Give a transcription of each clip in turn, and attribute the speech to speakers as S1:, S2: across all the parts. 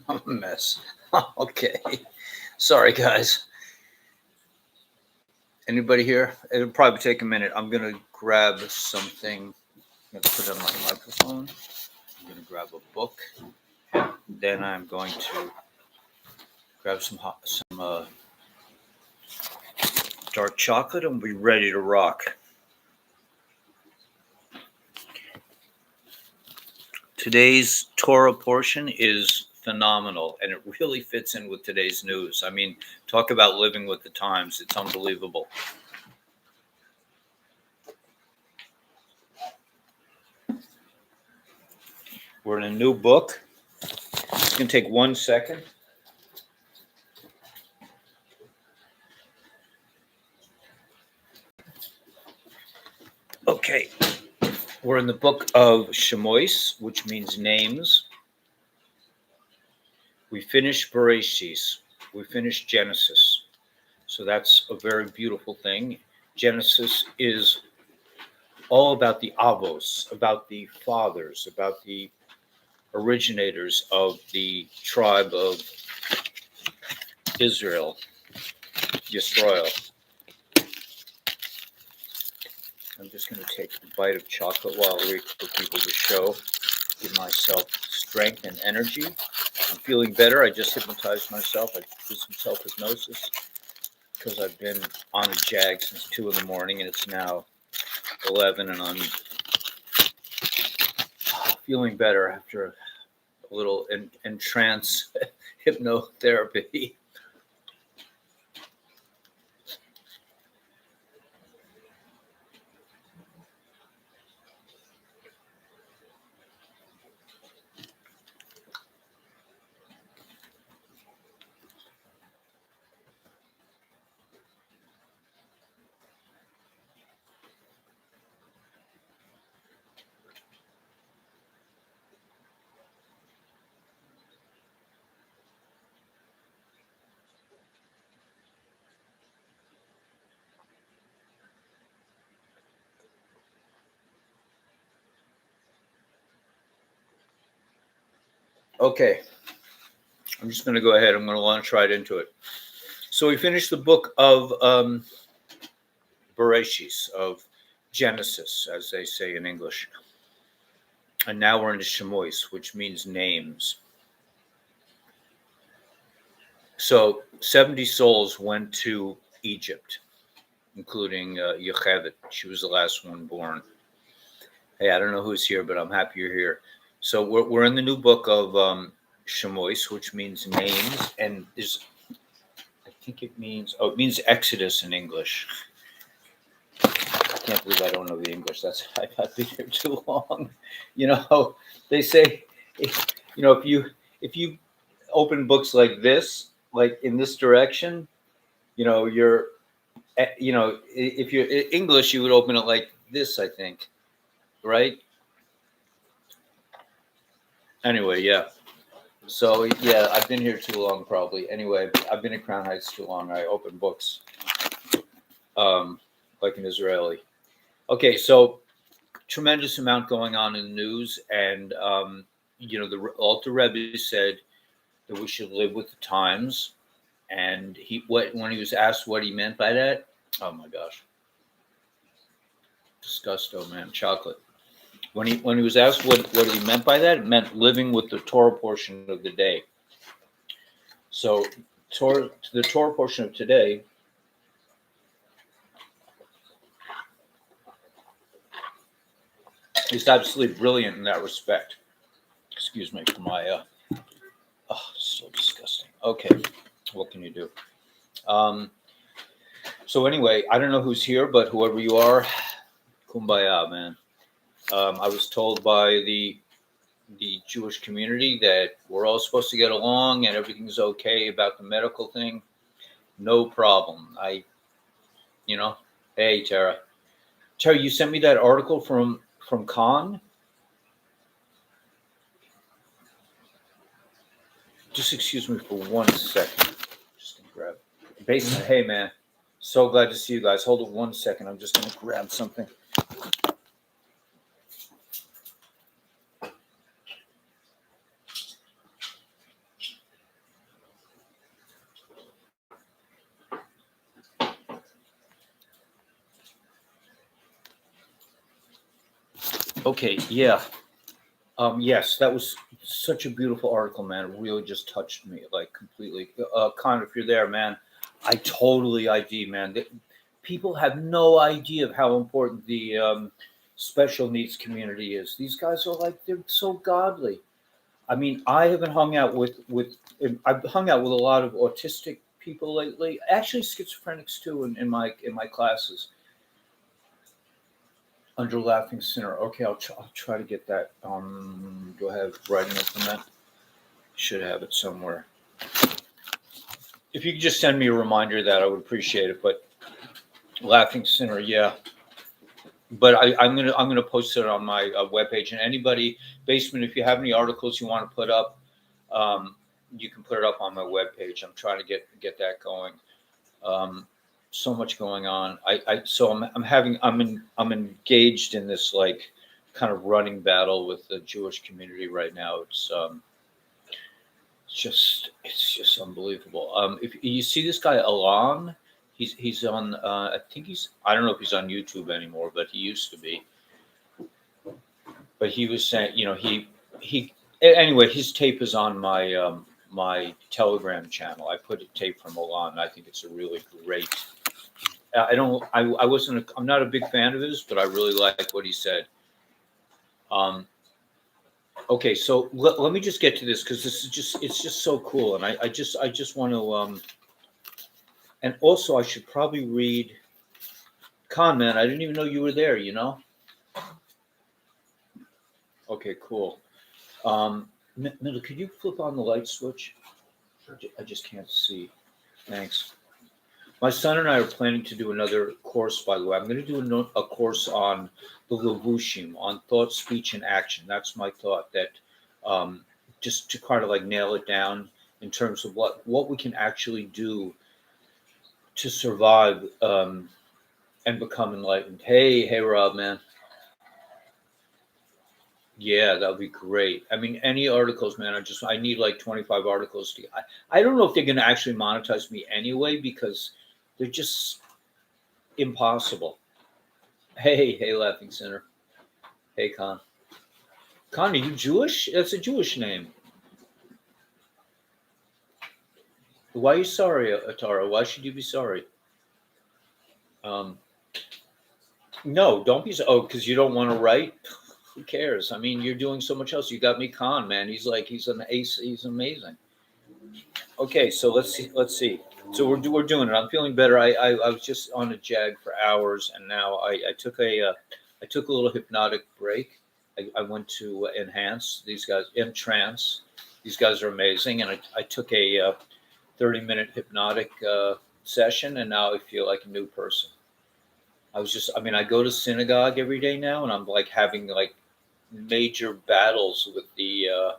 S1: I'm a mess. Okay. Sorry, guys. Anybody here? It'll probably take a minute. I'm going to grab something. I'm going to put it on my microphone. I'm going to grab a book. Then I'm going to grab some dark chocolate and be ready to rock. Today's Torah portion is phenomenal, and it really fits in with today's news. I mean, talk about living with the times. It's unbelievable. We're in a new book. It's going to take 1 second. Okay. We're in the book of Shemois, which means names. We finished Bereshis. We finished Genesis. So that's a very beautiful thing. Genesis is all about the avos, about the fathers, about the originators of the tribe of Israel, Yisrael. I'm just going to take a bite of chocolate while I wait for people to show, give myself strength and energy. I'm feeling better. I just hypnotized myself. I did some self-hypnosis because I've been on a jag since 2 in the morning, and it's now 11, and I'm feeling better after a little entrance hypnotherapy. Okay, I'm just going to go ahead. I'm going to launch right into it. So we finished the book of Bereshis, of Genesis, as they say in English. And now we're into Shemois, which means names. So 70 souls went to Egypt, including Yocheved. She was the last one born. Hey, I don't know who's here, but I'm happy you're here. So we're in the new book of Shemois, which means names, and I think it means Exodus in English. I can't believe I don't know the English. I've been here too long. You know, they say, you know, if you open books like this, like in this direction, you know, if you're English, you would open it like this, I think, right? Anyway, yeah. So yeah, I've been here too long, probably. Anyway, I've been in Crown Heights too long. I open books, like an Israeli. Okay, so tremendous amount going on in the news, and the Alter Rebbe said that we should live with the times, and when he was asked what he meant by that, oh my gosh, disgusto, man, chocolate. When he was asked what he meant by that, it meant living with the Torah portion of the day. So the Torah portion of today is absolutely brilliant in that respect. Excuse me for my so disgusting. Okay, what can you do? So anyway, I don't know who's here, but whoever you are, kumbaya, man. I was told by the Jewish community that we're all supposed to get along and everything's okay about the medical thing. No problem. Hey, Tara, you sent me that article from Khan. Just excuse me for 1 second. Just gonna grab. Basement. Hey, man. So glad to see you guys. Hold it 1 second. I'm just gonna grab something. Okay, yeah. Yes, that was such a beautiful article, man. It really just touched me, like, completely. Connor, if you're there, man, I totally ID, man. People have no idea of how important the special needs community is. These guys are like, they're so godly. I mean, I haven't hung out with I've hung out with a lot of autistic people lately. Actually, schizophrenics too, in my classes under Laughing Sinner. Okay, I'll try to get that. Do I have writing implement? Should have it somewhere. If you could just send me a reminder of that, I would appreciate it. But Laughing Sinner, yeah. But I'm gonna post it on my webpage. And anybody, Basement, if you have any articles you want to put up, um, you can put it up on my webpage. I'm trying to get that going. Um, so much going on. I'm engaged in this, like, kind of running battle with the Jewish community right now. It's just unbelievable. If you see this guy Alon, he's on. I think I don't know if he's on YouTube anymore, but he used to be. But he was saying, he anyway. His tape is on my Telegram channel. I put a tape from Alon, and I think it's a really great. I don't. I wasn't. I'm not a big fan of his, but I really like what he said. Okay, so let me just get to this because it's just so cool, and I just want to. And also, I should probably read. Con, man, I didn't even know you were there. Okay, cool. Middle, could you flip on the light switch? Sure. I just can't see. Thanks. My son and I are planning to do another course, by the way. I'm going to do a course on the Levushim, on thought, speech, and action. That's my thought, that just to kind of like nail it down in terms of what we can actually do to survive and become enlightened. Hey, Rob, man. Yeah, that would be great. I mean, any articles, man. I need like 25 articles I don't know if they're going to actually monetize me anyway because they're just impossible. Hey, Laughing Center. Hey, Con. Con, are you Jewish? That's a Jewish name. Why are you sorry, Atara? Why should you be sorry? Um, no, don't be so. Oh, because you don't want to write? Who cares? I mean, you're doing so much else. You got me, Con, man. He's an ace. He's amazing. Okay, so let's see. So we're doing it. I'm feeling better. I was just on a jag for hours, and now I took a little hypnotic break. I went to Enhance. These guys, Trance. These guys are amazing, and I took a 30-minute hypnotic session, and now I feel like a new person. I mean, I go to synagogue every day now, and I'm like having like major battles with the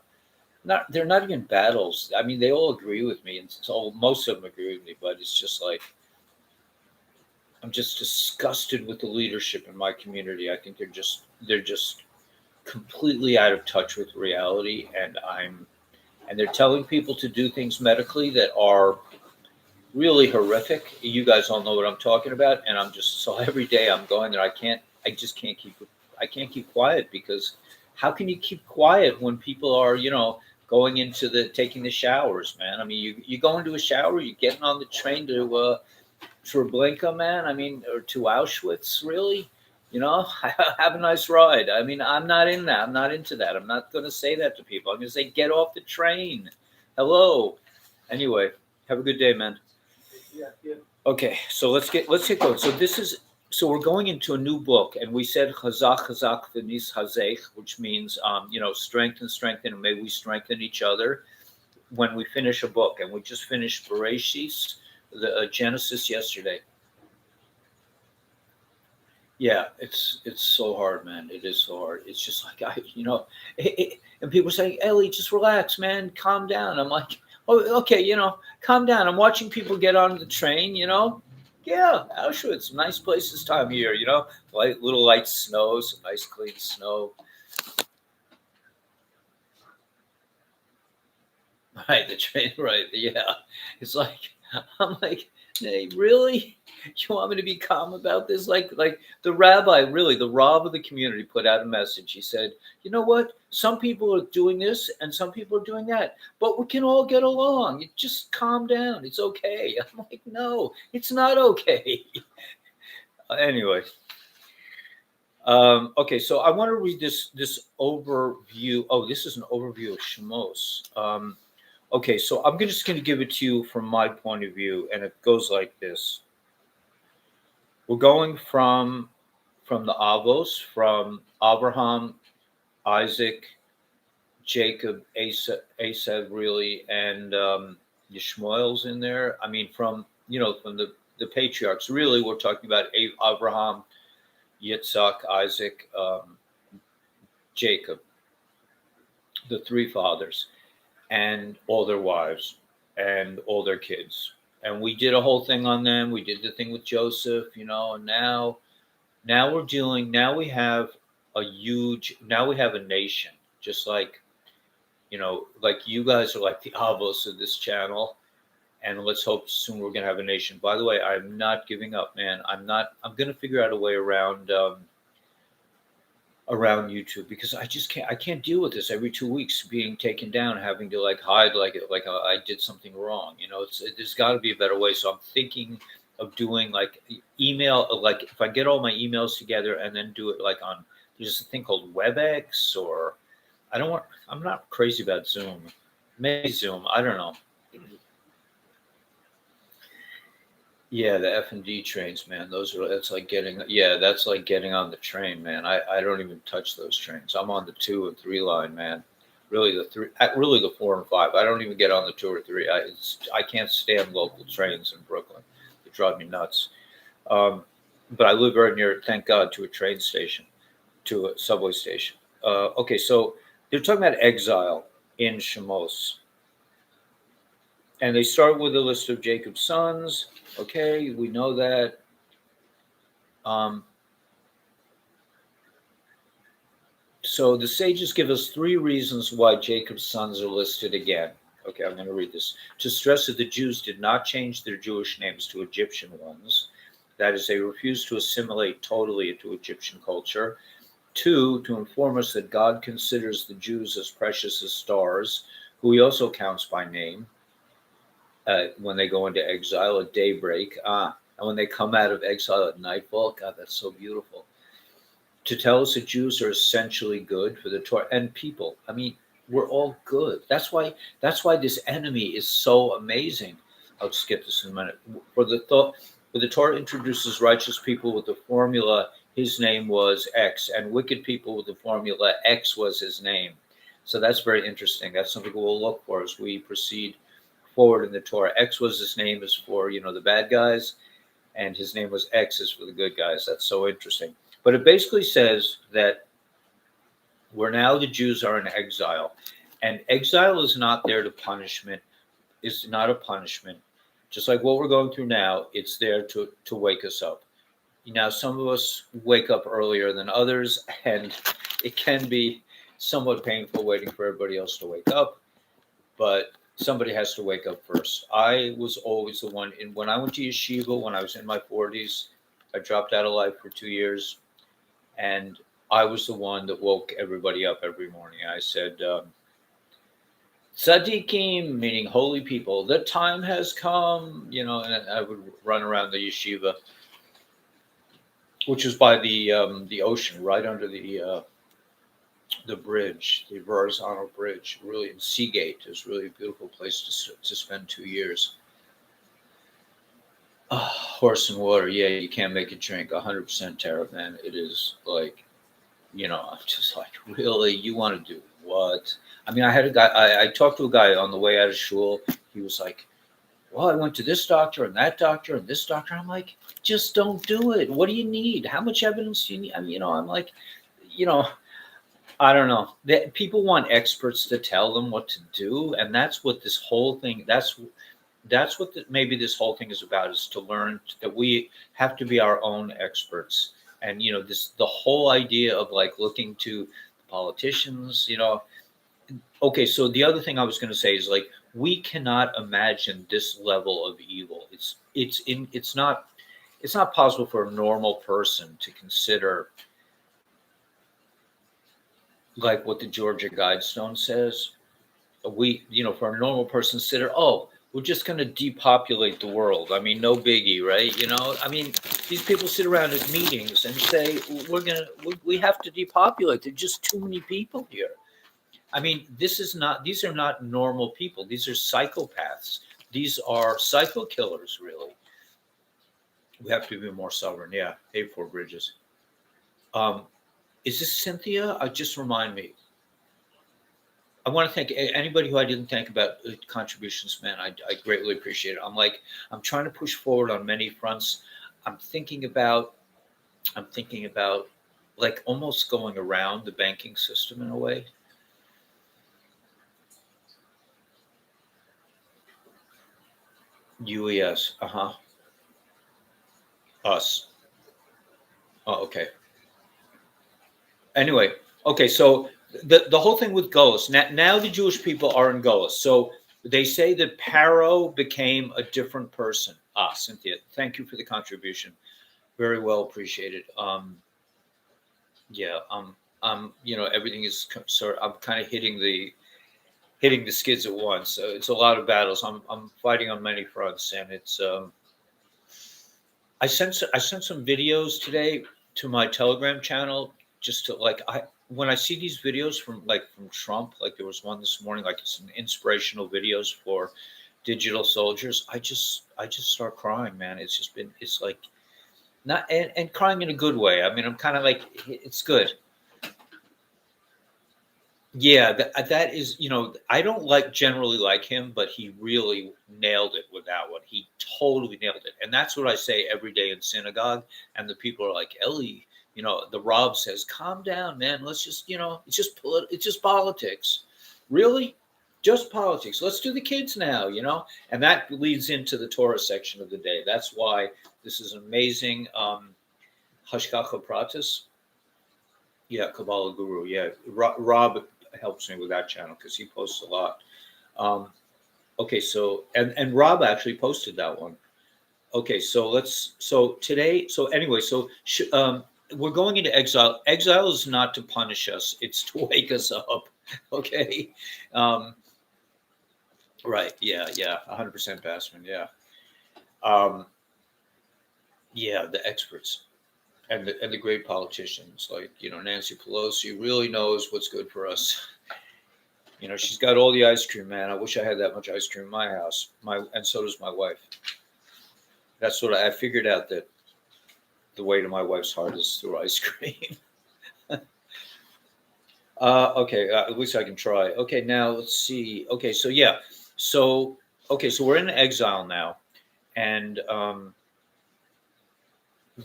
S1: not they're not even battles. I mean, they all agree with me, and so most of them agree with me. But it's just like I'm just disgusted with the leadership in my community. I think they're just completely out of touch with reality, and they're telling people to do things medically that are really horrific. You guys all know what I'm talking about, and I'm just so every day I'm going there. I just can't keep quiet because how can you keep quiet when people are going into taking the showers, man? I mean, you go into a shower, you're getting on the train to Treblinka, man. I mean, or to Auschwitz, really? Have a nice ride. I mean, I'm not in that. I'm not into that. I'm not going to say that to people. I'm going to say, get off the train. Hello. Anyway, have a good day, man. Yeah. Okay, so let's get going. So we're going into a new book, and we said Chazak v'nis hazech, which means strengthen, and may we strengthen each other when we finish a book. And we just finished Bereshis, the Genesis, yesterday. Yeah, it's so hard, man. It is so hard. It's just like and people say, Ellie, just relax, man, calm down. I'm like, oh, okay, calm down. I'm watching people get on the train, Yeah, Auschwitz, nice place this time of year, little light snow, some nice clean snow. Right, the train, right? Yeah, it's like I'm like Hey, really? You want me to be calm about this? Like the rabbi, really, the Rav of the community put out a message. He said, you know what? Some people are doing this and some people are doing that, but we can all get along. You just calm down. It's okay. I'm like, no, it's not okay. Anyway, okay, so I want to read this overview. Oh, this is an overview of Shemos. Okay, so I'm just going to give it to you from my point of view, and it goes like this. We're going from the Avos, from Abraham, Isaac, Jacob, Asaph, really, and Yishmael's in there. I mean, from from the patriarchs. Really, we're talking about Abraham, Yitzhak, Isaac, Jacob, the three fathers, and all their wives and all their kids. And we did a whole thing on them. We did the thing with Joseph, and now we're dealing. Now we have now we have a nation, just like like you guys are like the Avos of this channel. And let's hope soon we're gonna have a nation. By the way, I'm not giving up, man. I'm gonna figure out a way around YouTube, because I can't deal with this every 2 weeks being taken down, having to like hide like I did something wrong. There's got to be a better way. So I'm thinking of doing like email, like if I get all my emails together and then do it like on, there's a thing called WebEx, or I'm not crazy about Zoom. Maybe Zoom, I don't know. Yeah, the F and D trains, man. That's like getting on the train, man. I don't even touch those trains. I'm on the 2 and 3 line, man. Really really the 4 and 5. I don't even get on the 2 or 3. I can't stand local trains in Brooklyn. They drive me nuts. But I live very near, thank God, to a train station, to a subway station. Okay, so they're talking about exile in Shemos. And they start with a list of Jacob's sons. Okay, we know that. So the sages give us 3 reasons why Jacob's sons are listed again. Okay, I'm going to read this. To stress that the Jews did not change their Jewish names to Egyptian ones. That is, they refused to assimilate totally into Egyptian culture. 2, to inform us that God considers the Jews as precious as stars, who he also counts by name. When they go into exile at daybreak, and when they come out of exile at nightfall, God, that's so beautiful. To tell us that Jews are essentially good for the Torah and people. I mean, we're all good. That's why this enemy is so amazing. I'll just get this in a minute. For the Torah introduces righteous people with the formula, his name was X, and wicked people with the formula X was his name. So that's very interesting. That's something we'll look for as we proceed forward in the Torah. X was his name is for the bad guys, and his name was X is for the good guys. That's so interesting. But it basically says that the Jews are in exile, and exile is not there to punishment. Is not a punishment. Just like what we're going through now, it's there to wake us up. Now, some of us wake up earlier than others, and it can be somewhat painful waiting for everybody else to wake up, but somebody has to wake up first. I was always the one. When I went to yeshiva, when I was in my 40s, I dropped out of life for 2 years, and I was the one that woke everybody up every morning. I said, Tzaddikim, meaning holy people, the time has come, and I would run around the yeshiva, which is by the ocean, right under the bridge, the horizontal bridge, really in Seagate. Is really a beautiful place to spend 2 years. Horse and water, yeah, you can't make it drink. 100% tariff, man. It is like, I'm just like, really, you want to do what? I mean, I had a guy. I talked to a guy on the way out of shul. He was like, well, I went to this doctor and that doctor and this doctor. I'm like, just don't do it. What do you need? How much evidence do you need? I mean, I'm like, I don't know. People want experts to tell them what to do, and that's what this whole thing. That's what maybe this whole thing is about: is to learn that we have to be our own experts. And the whole idea of like looking to politicians. Okay, so the other thing I was going to say is like We cannot imagine this level of evil. It's not possible for a normal person to consider, like what the Georgia Guidestone says. For a normal person, consider, oh, we're just going to depopulate the world. I mean, no biggie, right? I mean, these people sit around at meetings and say, we have to depopulate. There's just too many people here. I mean, these are not normal people. These are psychopaths. These are psycho killers, really. We have to be more sovereign. Yeah. Hey, Four Bridges. Is this Cynthia? Just remind me. I want to thank anybody who I didn't thank about contributions, man. I greatly appreciate it. I'm trying to push forward on many fronts. I'm thinking about like almost going around the banking system in a way. UES. Us. Oh, okay. Anyway, okay. So the whole thing with Golos. Now the Jewish people are in Golos. So they say that Paro became a different person. Cynthia, thank you for the contribution. Very well appreciated. Everything is sort. I'm kind of hitting the skids at once. So it's a lot of battles. I'm fighting on many fronts, and it's. I sent some videos today to my Telegram channel just to when I see these videos from Trump, like there was one this morning, like it's an inspirational videos for digital soldiers. I just start crying, man. It's like not and crying in a good way. I mean, I'm kind of like, it's good. Yeah, that is, I don't generally like him, but he really nailed it with that one. He totally nailed it. And that's what I say every day in synagogue. And the people are like, Ellie, the Rob says, calm down, man. Let's just, it's just politics. Really? Just politics. Let's do the kids now, And that leads into the Torah section of the day. That's why this is amazing. Hashgacha Pratis. Yeah, kabbalahguru. Yeah, Rob helps me with that channel because he posts a lot. Okay, so and Rob actually posted that one. Okay, so we're going into exile. Exile is not to punish us; it's to wake us up. Okay, right? Yeah, 100% Bassman. Yeah, the experts. And the great politicians like Nancy Pelosi really knows what's good for us. She's got all the ice cream, man. I wish I had that much ice cream in my house. And so does my wife. That's what I figured out, that the way to my wife's heart is through ice cream. Okay, at least I can try. Okay, now let's see. Okay, so yeah, so we're in exile now, and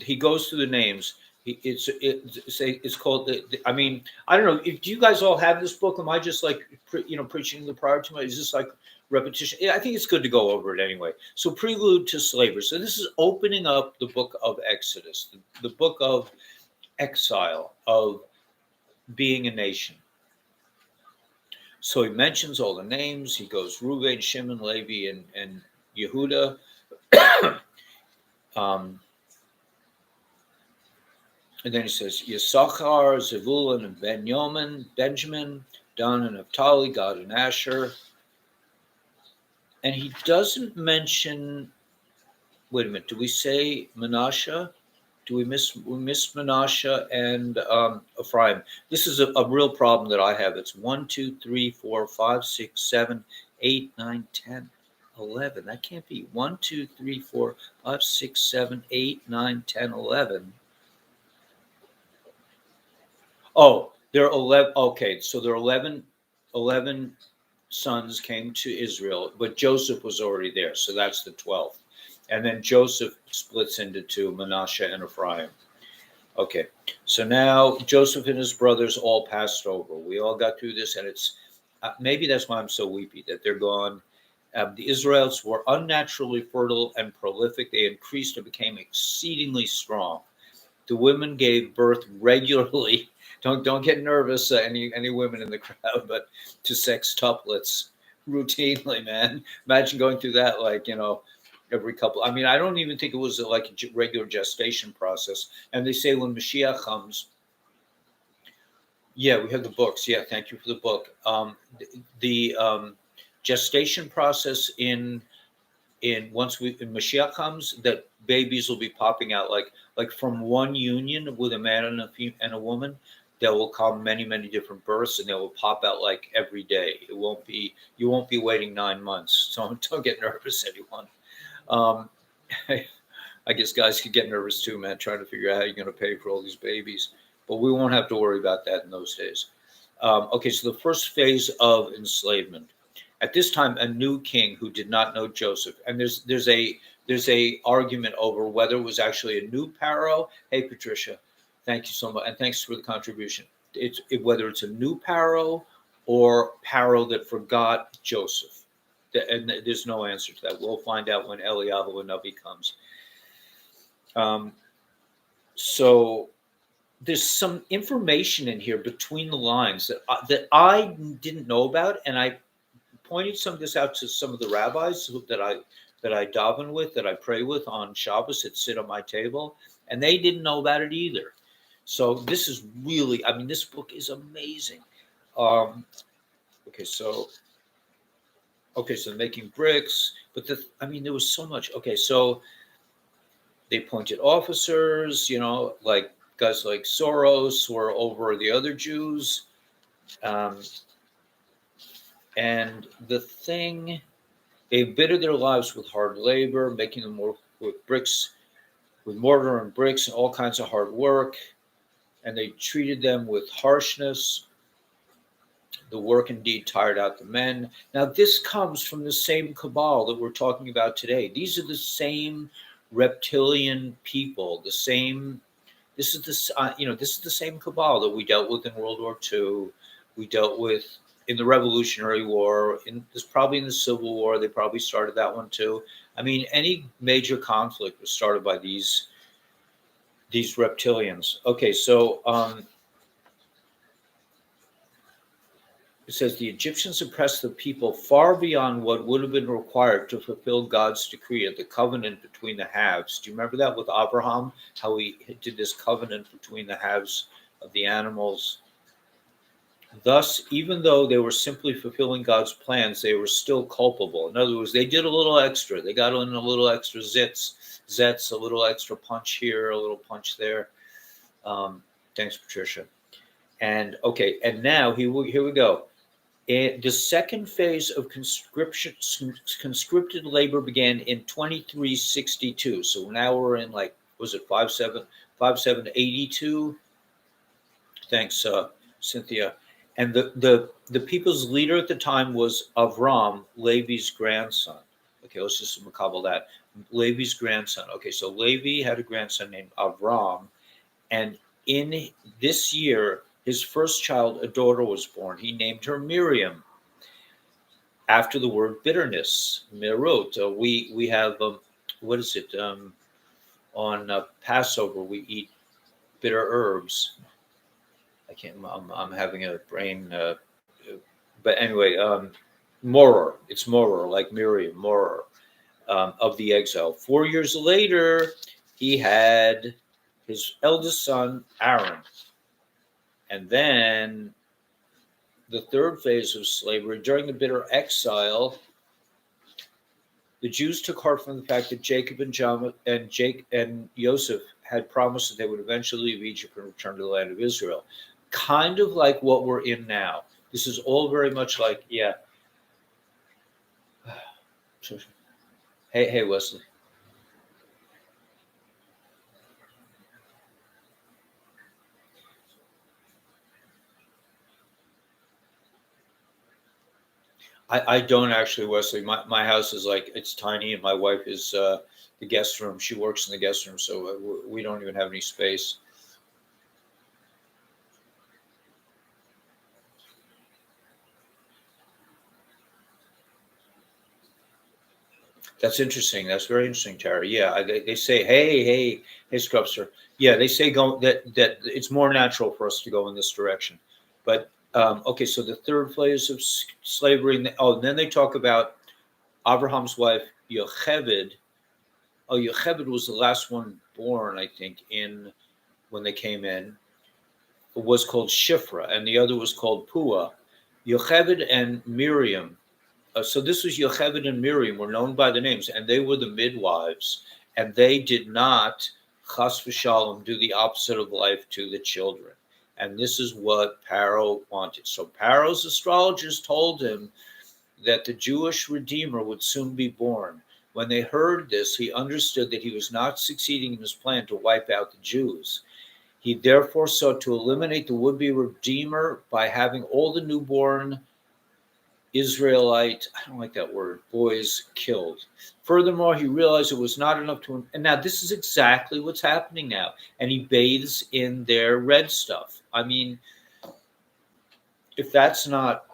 S1: he goes through the names. It's called. I mean, I don't know. Do you guys all have this book? Am I just preaching the prior to my? Is this like repetition? Yeah, I think it's good to go over it anyway. So, Prelude to Slavery. So this is opening up the book of Exodus, the book of exile, of being a nation. So he mentions all the names. He goes Reuben, Shimon, Levi, and Yehuda. And then he says Yisachar, Zevulun, and Benjamin, Dan and Naphtali, Gad and Asher. And he doesn't mention. Wait a minute. Do we say Manasseh? Do we miss Manasseh and Ephraim? This is a real problem that I have. It's 1, 2, 3, 4, 5, 6, 7, 8, 9, 10, 11. That can't be 1, 2, 3, 4, 5, 6, 7, 8, 9, 10, 11. Oh, there are 11. Okay, so there are 11 sons came to Israel, but Joseph was already there. So that's the 12th. And then Joseph splits into two, Manasseh and Ephraim. Okay, so now Joseph and his brothers all passed over. We all got through this, and it's maybe that's why I'm so weepy, that they're gone. The Israelites were unnaturally fertile and prolific. They increased and became exceedingly strong. The women gave birth regularly. Don't get nervous, any women in the crowd, but to sextuplets, routinely, man. Imagine going through that, like, every couple. I mean, I don't even think it was like a regular gestation process. And they say when Mashiach comes, yeah, we have the books. Yeah, thank you for the book. The gestation process in once Mashiach comes, that babies will be popping out like from one union with a man and a woman. There will come many, many different births, and they will pop out like every day. You won't be waiting 9 months. So don't get nervous, anyone. Um, I guess guys could get nervous too, man, trying to figure out how you're going to pay for all these babies. But we won't have to worry about that in those days. Okay, so the first phase of enslavement. At this time, a new king who did not know Joseph, and there's a argument over whether it was actually a new Pharaoh. Hey, Patricia, thank you so much, and thanks for the contribution. Whether it's a new Pharaoh or Pharaoh that forgot Joseph, and there's no answer to that. We'll find out when Eliyahu Navi comes. So there's some information in here between the lines that I didn't know about, and I pointed some of this out to some of the rabbis that I daven with, that I pray with on Shabbos, that sit on my table, and they didn't know about it either. So this is really, I mean, this book is amazing. So making bricks, but there was so much. Okay, so they appointed officers, like guys like Soros were over the other Jews. And the thing, they embittered their lives with hard labor, making them work with bricks, with mortar and bricks and all kinds of hard work. And they treated them with harshness. The work indeed tired out the men. Now, this comes from the same cabal that we're talking about today. These are the same reptilian people, this is the same cabal that we dealt with in World War II. We dealt with in the Revolutionary War, probably in the Civil War. They probably started that one too. I mean, any major conflict was started by these reptilians. Okay, so it says the Egyptians oppressed the people far beyond what would have been required to fulfill God's decree of the covenant between the halves. Do you remember that with Abraham, how he did this covenant between the halves of the animals? Thus, even though they were simply fulfilling God's plans, they were still culpable. In other words, they did a little extra. They got in a little extra zets, a little extra punch here, a little punch there. Thanks, Patricia. And okay, and now here we go. The second phase of conscripted labor began in 2362. So now we're in 5782? Thanks, Cynthia. And the people's leader at the time was Avram, Levi's grandson. Okay, let's just call that Levi's grandson. Okay, so Levi had a grandson named Avram, and in this year, his first child, a daughter, was born. He named her Miriam, after the word bitterness, merot. We have what is it? On Passover, we eat bitter herbs. I'm having a brain. But anyway, Morer. It's Morer, like Miriam, Morer, of the exile. 4 years later, he had his eldest son, Aaron. And then the third phase of slavery, during the bitter exile, the Jews took heart from the fact that Jacob and Joseph had promised that they would eventually leave Egypt and return to the land of Israel. Kind of like what we're in now. This is all very much like, yeah. Hey, Wesley. I don't actually, Wesley. My house is it's tiny, and my wife is the guest room. She works in the guest room, so we don't even have any space. That's interesting. That's very interesting, Tara. Yeah, they say, hey, Scrubster. Yeah, they say that it's more natural for us to go in this direction, but Okay, so the third phase of slavery. And then they talk about Abraham's wife, Yocheved. Oh, Yocheved was the last one born, I think, when they came in. It was called Shifra, and the other was called Pua. Yocheved and Miriam. So this was Yocheved and Miriam were known by the names, and they were the midwives, and they did not, chas v'shalom, do the opposite of life to the children. And this is what Paro wanted. So Paro's astrologers told him that the Jewish Redeemer would soon be born. When they heard this, he understood that he was not succeeding in his plan to wipe out the Jews. He therefore sought to eliminate the would-be Redeemer by having all the newborn Israelite, I don't like that word, boys killed. Furthermore, he realized it was not enough to, and now this is exactly what's happening now. And he bathes in their red stuff. I mean, if that's not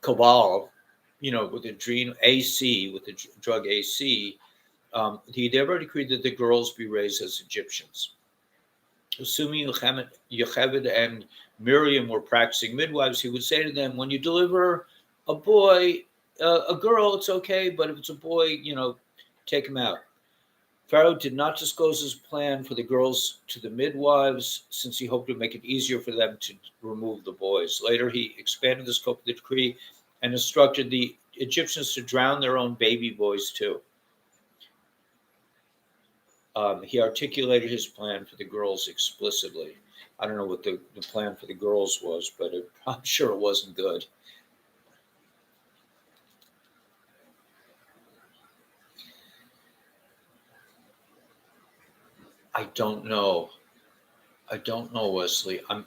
S1: Kabbalah, with the dream AC, with the drug AC, he'd already agreed that the girls be raised as Egyptians. Assuming Yocheved and Miriam were practicing midwives, he would say to them, when you deliver a boy, a girl, it's okay, but if it's a boy, take him out. Pharaoh did not disclose his plan for the girls to the midwives, since he hoped to make it easier for them to remove the boys. Later, he expanded the scope of the decree and instructed the Egyptians to drown their own baby boys too. He articulated his plan for the girls explicitly. I don't know what the plan for the girls was, but I'm sure it wasn't good. I don't know, Wesley. I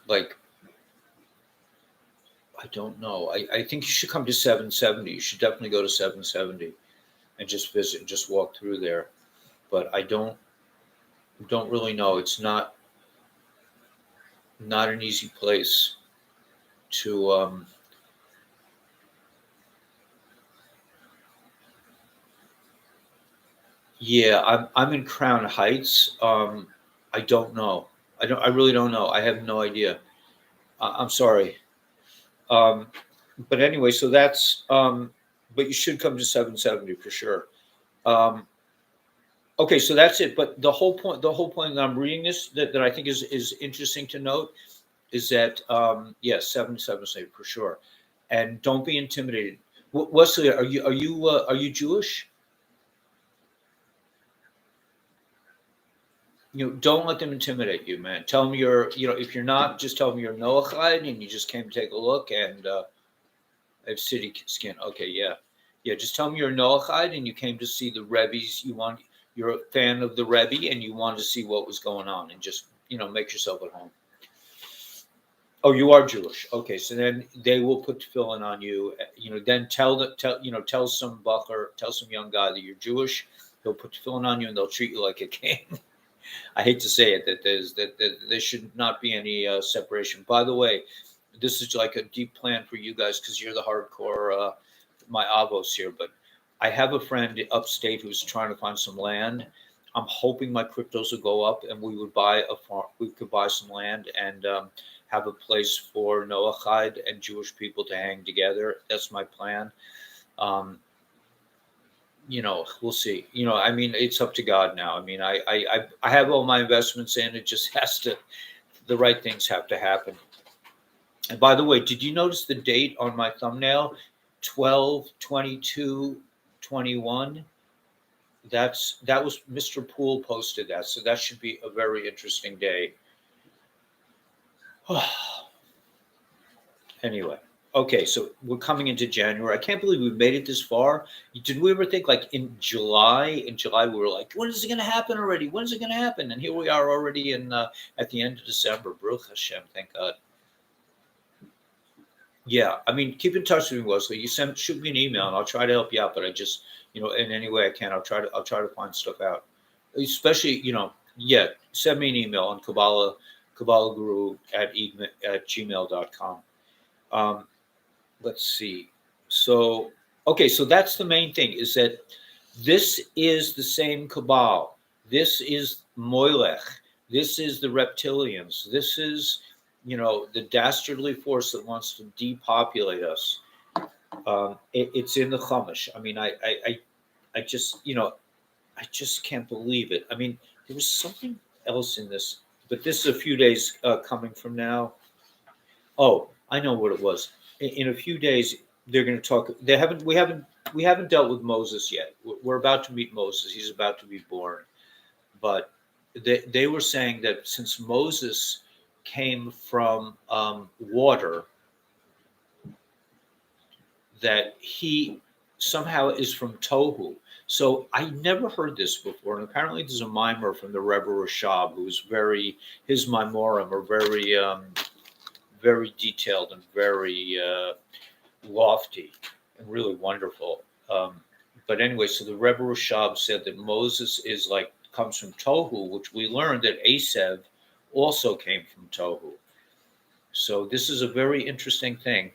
S1: don't know. I think you should come to 770. You should definitely go to 770 and just visit and just walk through there. But I don't really know. It's not an easy place to yeah, I'm in Crown Heights. I don't know. I really don't know. I have no idea. I'm sorry. But anyway, so that's but you should come to 770 for sure. Okay, so that's it. But the whole point that I'm reading this that I think is interesting to note is that yes, 770 for sure, and don't be intimidated. Wesley, are you Jewish? Don't let them intimidate you, man. Tell them if you're not, just tell them you're Noachide and you just came to take a look and I have city skin. Okay, yeah. Just tell them you're Noachide and you came to see the Rebbe's. You're a fan of the Rebbe and you wanted to see what was going on and just, make yourself at home. Oh, you are Jewish. Okay, so then they will put tefillin on you. Then tell some bucker, tell some young guy that you're Jewish. They'll put tefillin on you and they'll treat you like a king. I hate to say it, that there should not be any separation. By the way, this is like a deep plan for you guys because you're the hardcore, my avos here. But I have a friend upstate who's trying to find some land. I'm hoping my cryptos will go up and we would buy a farm. We could buy some land and have a place for Noachide and Jewish people to hang together. That's my plan. We'll see. It's up to God now. I have all my investments in. It just the right things have to happen. And by the way, did you notice the date on my thumbnail? 12/22/21. That was Mr. Poole posted that. So that should be a very interesting day. Anyway. Okay, so we're coming into January. I can't believe we've made it this far. Did we ever think like in July? In July, we were like, when is it going to happen already? When is it going to happen? And here we are already at the end of December. Baruch Hashem, thank God. Yeah, keep in touch with me, Wesley. You shoot me an email, and I'll try to help you out. But I just, in any way I can, I'll try to find stuff out. Especially, send me an email on kabbalahguru at gmail.com. Let's see. So that's the main thing, is that this is the same Cabal. This is Moilech. This is the reptilians. This is the dastardly force that wants to depopulate us. It's in the Chumash. I mean, I just, I just can't believe it. I mean, there was something else in this, but this is a few days coming from now. Oh, I know what it was. In a few days, they're going to talk. We haven't dealt with Moses yet. We're about to meet Moses. He's about to be born. But they were saying that since Moses came from water, that he somehow is from Tohu. So I never heard this before, and apparently there's a mimer from the Rebbe Rashab who's his Maimorim are very detailed and very lofty and really wonderful. But anyway, so the Rebbe Rashab said that Moses comes from Tohu, which we learned that Asev also came from Tohu. So this is a very interesting thing.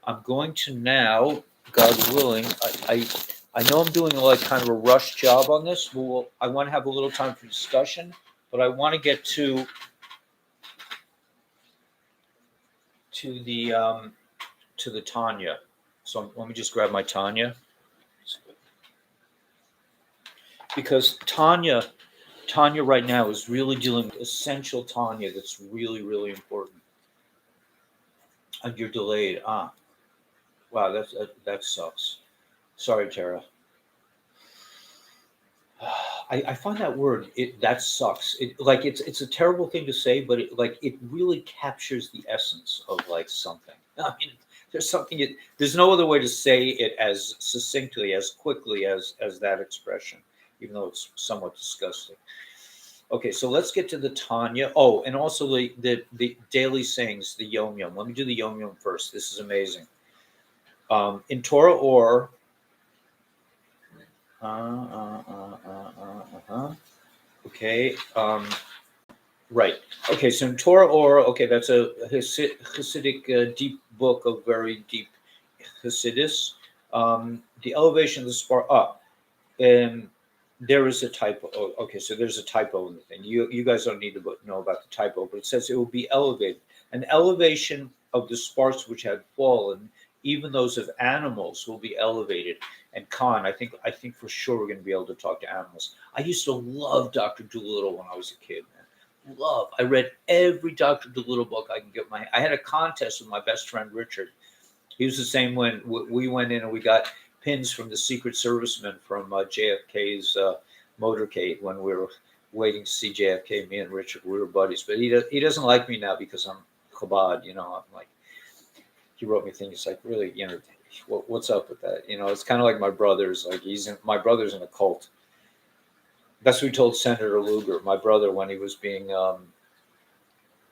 S1: I'm going to now, God willing, I know I'm doing kind of a rush job on this. I want to have a little time for discussion, but I want to get to the Tanya. So let me just grab my Tanya, because Tanya right now is really dealing with essential Tanya that's really, really important. And you're delayed. Wow, that sucks. Sorry, Tara. I find that word that sucks. It's a terrible thing to say, but it really captures the essence of something. I mean, there's no other way to say it as succinctly, as quickly as that expression, even though it's somewhat disgusting. Okay, so let's get to the Tanya. Oh, and also the daily sayings, the Yom Yom. Let me do the Yom Yom first. This is amazing. In Torah or okay. Right. Okay. So in Torah or okay, that's a Hasidic deep book of very deep Hasidus. The elevation of the spark. And there is a typo. Oh, okay, so there's a typo in the thing. You guys don't need to know about the typo, but it says it will be elevated. An elevation of the sparks which had fallen, even those of animals, will be elevated. And Khan, I think for sure we're going to be able to talk to animals. I used to love Dr. Dolittle when I was a kid, man. Love. I read every Dr. Dolittle book I can get I had a contest with my best friend Richard. He was the same when we went in and we got pins from the Secret Servicemen from JFK's motorcade when we were waiting to see JFK. Me and Richard, we were buddies, but he doesn't like me now because I'm Chabad. I'm like, he wrote me things like, really, what's up with that? It's kind of like my brother's. My brother's in a cult. That's what we told Senator Lugar, my brother, when he was being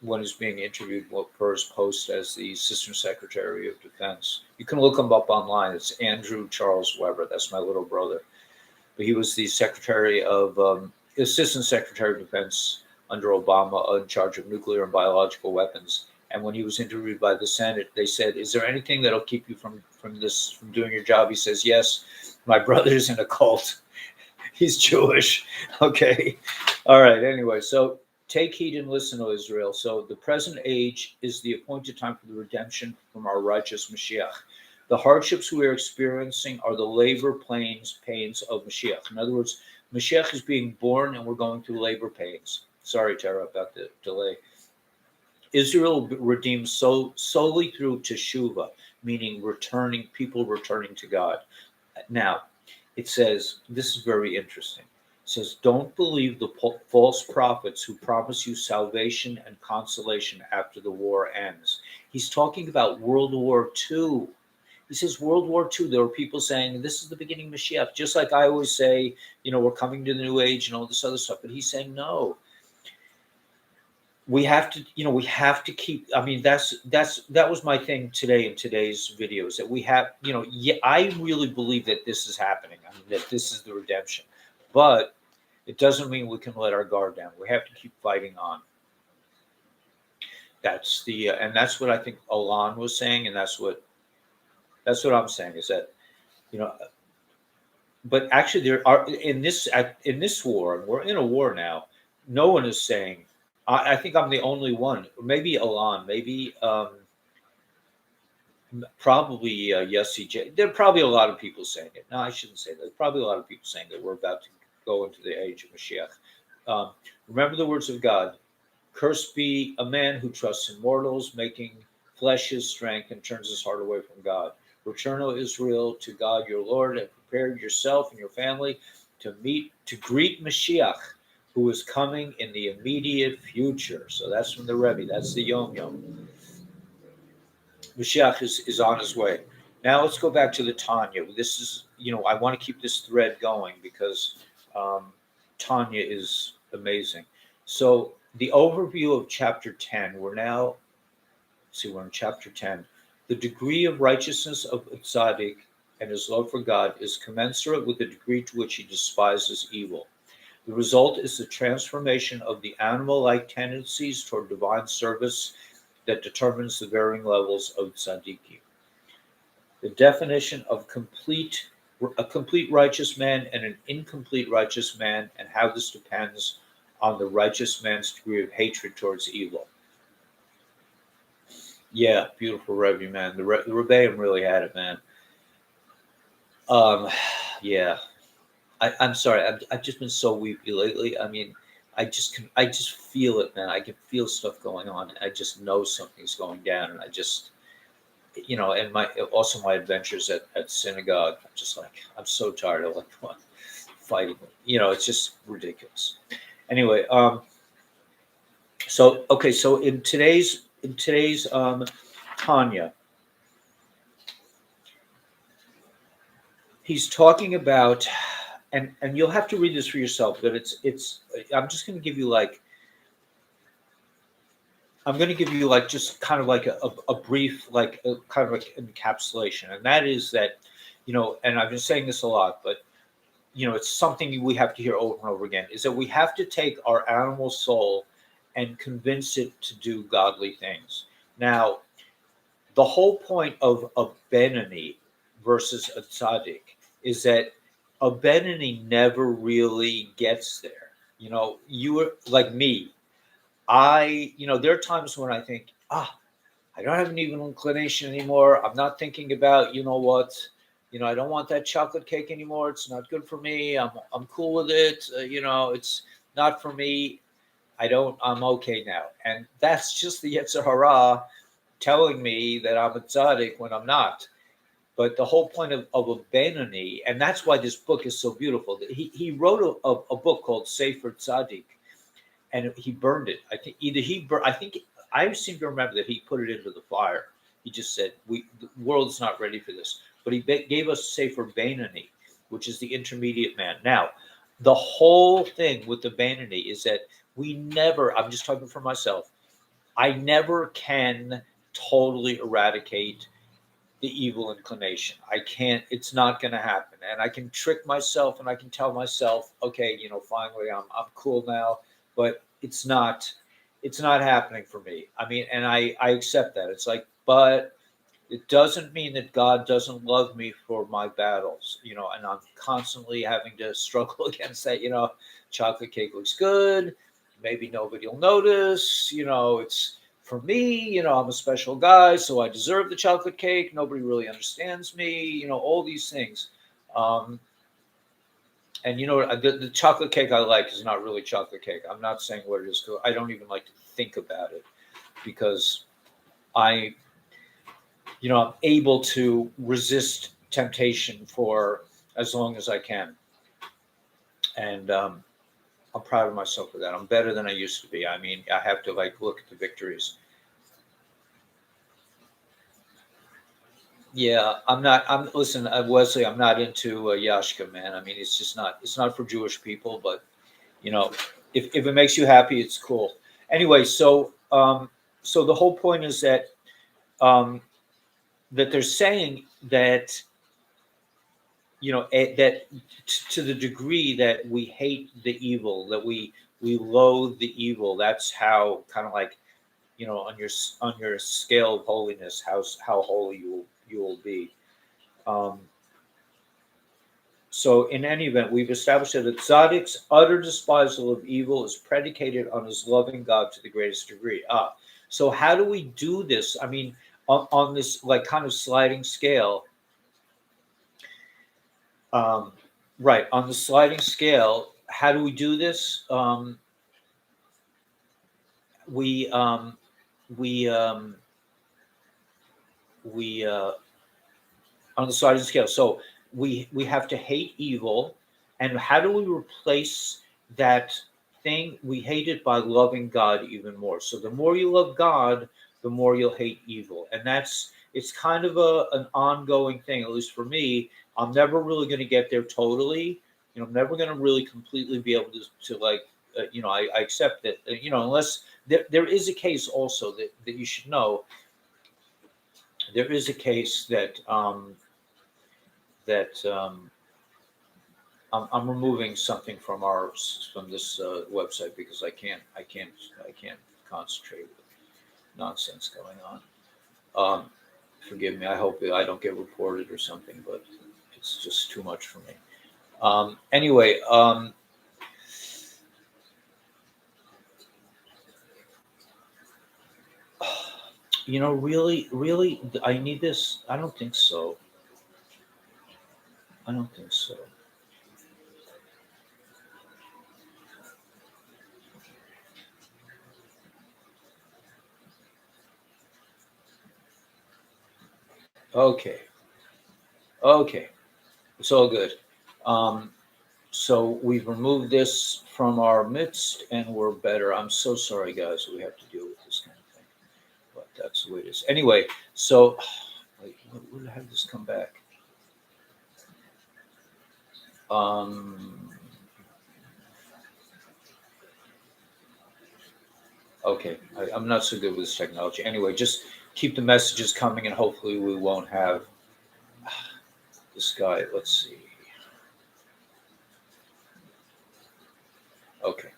S1: interviewed for his post as the Assistant Secretary of Defense. You can look him up online. It's Andrew Charles Weber. That's my little brother. But he was the Assistant Secretary of Defense under Obama, in charge of nuclear and biological weapons. And when he was interviewed by the Senate, they said, "Is there anything that'll keep you from doing your job?" He says, "Yes, my brother's in a cult. He's Jewish." Okay. All right. Anyway, so take heed and listen, O Israel. So the present age is the appointed time for the redemption from our righteous Mashiach. The hardships we are experiencing are the labor pains of Mashiach. In other words, Mashiach is being born and we're going through labor pains. Sorry, Tara, about the delay. Israel redeemed solely through teshuvah, meaning people returning to God. Now, it says, this is very interesting. It says, don't believe the false prophets who promise you salvation and consolation after the war ends. He's talking about World War II. He says World War II, there were people saying, this is the beginning of Mashiach. Just like I always say, we're coming to the new age and all this other stuff. But he's saying, no. We have to keep, I mean, that was my thing today in today's videos, that we have, I really believe that this is happening. I mean, that this is the redemption, but it doesn't mean we can let our guard down. We have to keep fighting on. That's and that's what I think Alon was saying. And that's what I'm saying is that, but actually there are in this war, and we're in a war now. No one is saying, I think I'm the only one. Maybe Alon. Maybe probably Yossi J. There are probably a lot of people saying it. No, I shouldn't say that. There's probably a lot of people saying that we're about to go into the age of Mashiach. Um, remember the words of God. Cursed be a man who trusts in mortals, making flesh his strength and turns his heart away from God. Return, O Israel, to God your Lord, and prepare yourself and your family to greet Mashiach, who is coming in the immediate future. So that's from the Rebbe. That's the Yom Yom. Mashiach is on his way. Now let's go back to the Tanya. This is, I want to keep this thread going because Tanya is amazing. So the overview of chapter 10, we're in chapter 10. The degree of righteousness of a tzaddik and his love for God is commensurate with the degree to which he despises evil. The result is the transformation of the animal-like tendencies toward divine service that determines the varying levels of tzaddikim. The definition of a complete righteous man and an incomplete righteous man, and how this depends on the righteous man's degree of hatred towards evil. Yeah, beautiful Rebbe, man. The Rebbeim really had it, man. Yeah. I'm sorry. I've just been so weepy lately. I mean, I just feel it, man. I can feel stuff going on. I just know something's going down, and I just, and my adventures at synagogue. I'm just like, I'm so tired of fighting. It's just ridiculous. Anyway, so in today's Tanya, he's talking about, and you'll have to read this for yourself, but it's I'm just going to give you just kind of like a brief, like a kind of like encapsulation, and that is that, and I've been saying this a lot, but it's something we have to hear over and over again, is that we have to take our animal soul and convince it to do godly things. Now, the whole point of Benoni versus a tzaddik is that a Benoni never really gets there. You are like me. There are times when I think, I don't have an evil inclination anymore. I'm not thinking about, I don't want that chocolate cake anymore. It's not good for me. I'm cool with it. It's not for me. I'm okay now. And that's just the Yetzer Hara telling me that I'm a tzaddik when I'm not. But the whole point of a Benoni, and that's why this book is so beautiful. He wrote a book called Sefer Tzaddik, and he burned it. I seem to remember that he put it into the fire. He just said, the world's not ready for this. But he gave us Sefer Benoni, which is the intermediate man. Now, the whole thing with the Benoni is that I'm just talking for myself, I never can totally eradicate the evil inclination. I can't, it's not going to happen. And I can trick myself and I can tell myself, okay, finally I'm cool now, but it's not happening for me. I mean, and I accept that. It's like, but it doesn't mean that God doesn't love me for my battles, and I'm constantly having to struggle against that. Chocolate cake looks good. Maybe nobody will notice, it's for me, I'm a special guy, so I deserve the chocolate cake. Nobody really understands me, all these things. And the chocolate cake I like is not really chocolate cake. I'm not saying what it is. I don't even like to think about it because I'm able to resist temptation for as long as I can. And I'm proud of myself for that. I'm better than I used to be. I mean, I have to look at the victories. Yeah, listen, Wesley, I'm not into Yashka, man. I mean, it's not for Jewish people, but if it makes you happy, it's cool. Anyway, so the whole point is that that they're saying that that to the degree that we hate the evil, that we loathe the evil, that's how kind of on your scale of holiness, how holy you will be. So in any event, we've established that a tzaddik's utter despisal of evil is predicated on his loving God to the greatest degree. So how do we do this? I mean, on this like kind of sliding scale, right? On the sliding scale, how do we do this? We we we On the sliding scale. So we have to hate evil, and how do we replace that thing we hate it by loving God even more? So the more you love God, the more you'll hate evil, and it's kind of an ongoing thing. At least for me, I'm never really going to get there totally. I'm never going to really completely be able to like. I accept that. Unless there is a case also that you should know. There is a case that I'm removing something from this website because I can't concentrate with nonsense going on. Forgive me. I hope I don't get reported or something, but it's just too much for me. Anyway, really, really, I need this. I don't think so. I don't think so. Okay. Okay. It's all good. Um, so we've removed this from our midst and we're better. I'm so sorry, guys, we have to deal with this kind of thing, but that's the way it is. Anyway, so wait, where did this come back? Okay, I'm not so good with this technology. Anyway, just keep the messages coming and hopefully we won't have this guy. Let's see. Okay.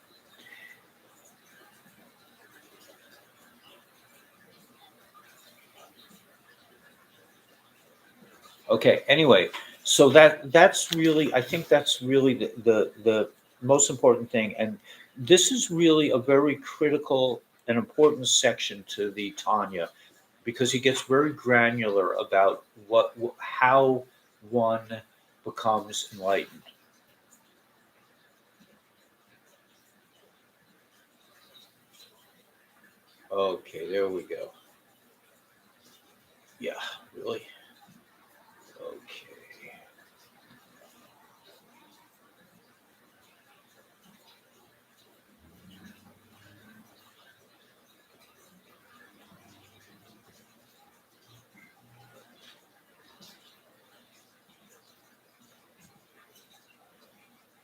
S1: Okay. Anyway, so that's really, I think that's really the most important thing, and this is really a very critical and important section to the Tanya because he gets very granular about how one becomes enlightened. Okay, there we go. Yeah, really. Okay.